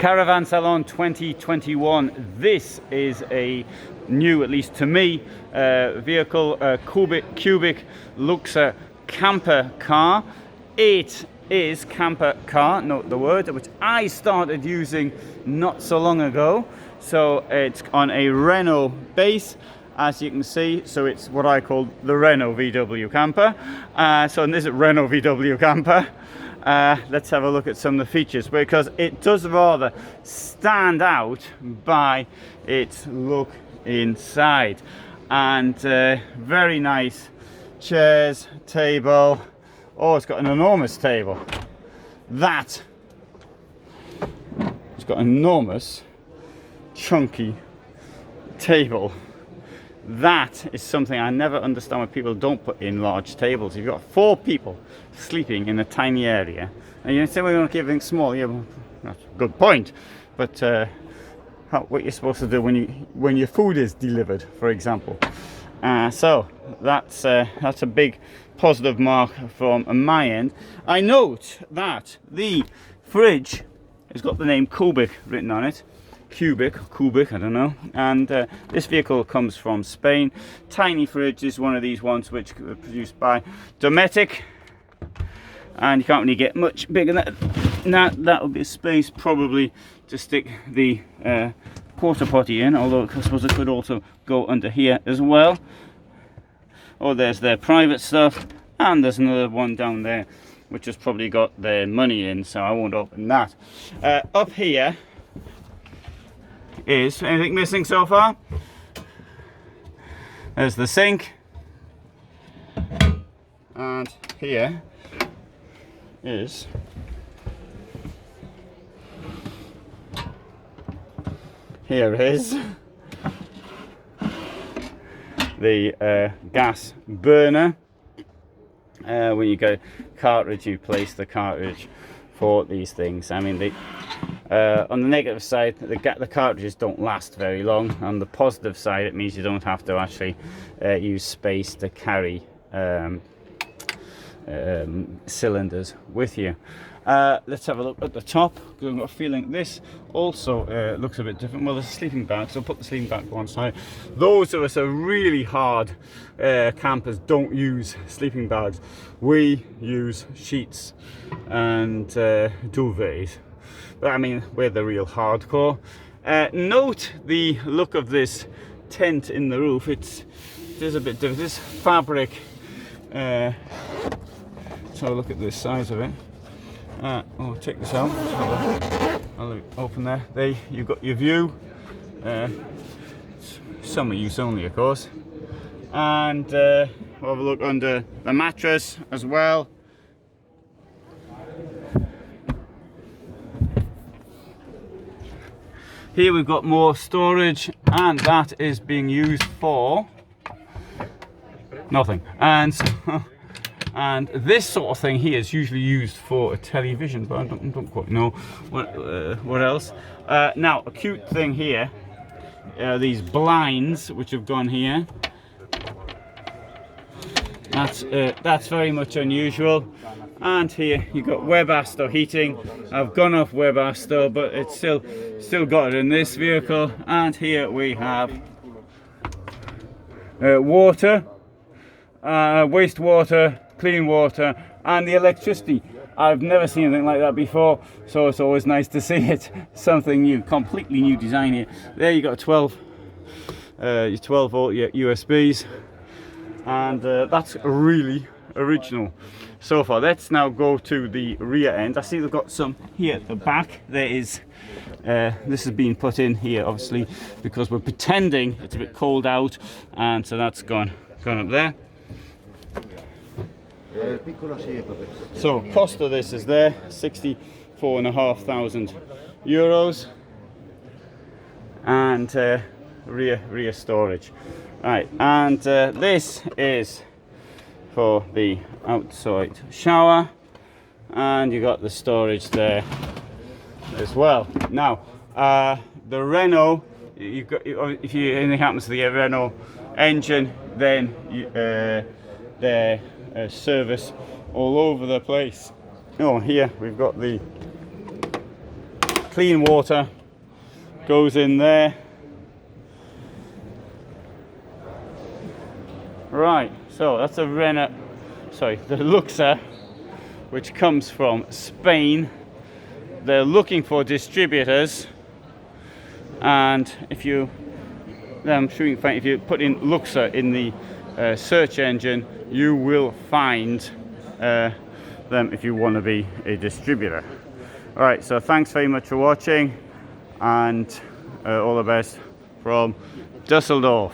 Caravan Salon 2021. This is a new, at least to me, vehicle, cubic Luxer camper car. It is camper car, note the word, which I started using not so long ago. So it's on a Renault base, as you can see. So it's what I call the Renault VW camper. So this is Renault VW camper. Let's have a look at some of the features, because it does rather stand out by its look inside. And very nice chairs, table. Oh, it's got an enormous table. It's got an enormous chunky table. That is something I never understand why people don't put in large tables. You've got 4 people sleeping in a tiny area, and you say, well, we want to keep everything small. Yeah, well, that's a good point. But what you're supposed to do when your food is delivered, for example. So that's a big positive mark from my end. I note that the fridge has got the name Cubic written on it. Cubic, I don't know. And this vehicle comes from Spain. Tiny fridge is one of these ones which were produced by Dometic, and you can't really get much bigger than that. That would be a space probably to stick the porta potty in, although I suppose it could also go under here as well. Oh, there's their private stuff, and there's another one down there which has probably got their money in, so I won't open that. Up here is anything missing so far? There's the sink, and here is the gas burner. When you go cartridge, you place the cartridge for these things. I mean, on the negative side, the cartridges don't last very long. On the positive side, it means you don't have to actually use space to carry cylinders with you. Let's have a look at the top, because I've got a feeling this also looks a bit different. Well, there's a sleeping bag, so I'll put the sleeping bag to one side. Those of us who are really hard campers don't use sleeping bags. We use sheets and duvets. But I mean, we're the real hardcore. Note the look of this tent in the roof. It is a bit different. This fabric. So look at the size of it. Oh, check this out. I'll open there. There, you've got your view. Summer use only, of course. And we'll have a look under the mattress as well. Here we've got more storage, and that is being used for nothing. And this sort of thing here is usually used for a television, but I don't quite know what else. Now, a cute thing here, these blinds which have gone here. That's very much unusual. And here you've got Webasto heating. I've gone off Webasto, but it's still got it in this vehicle. And here we have water, wastewater, clean water, and the electricity. I've never seen anything like that before, so it's always nice to see it. Something new, completely new design here. There you got 12 volt USBs, and that's really original so far. Let's now go to the rear end. I see they've got some here at the back. There is this has been put in here obviously because we're pretending it's a bit cold out, and so that's gone up there. So cost of this is there, 64,500 euros, and rear storage. Right, and this is for the outside shower, and you got the storage there as well. Now, the Renault, you've got, if anything happens to the Renault engine, then their service all over the place. Oh, here we've got the clean water goes in there. Right, so that's the the Luxer, which comes from Spain. They're looking for distributors, and if you if you put in Luxer in the search engine, you will find them if you want to be a distributor. All right, so thanks very much for watching, and all the best from Düsseldorf.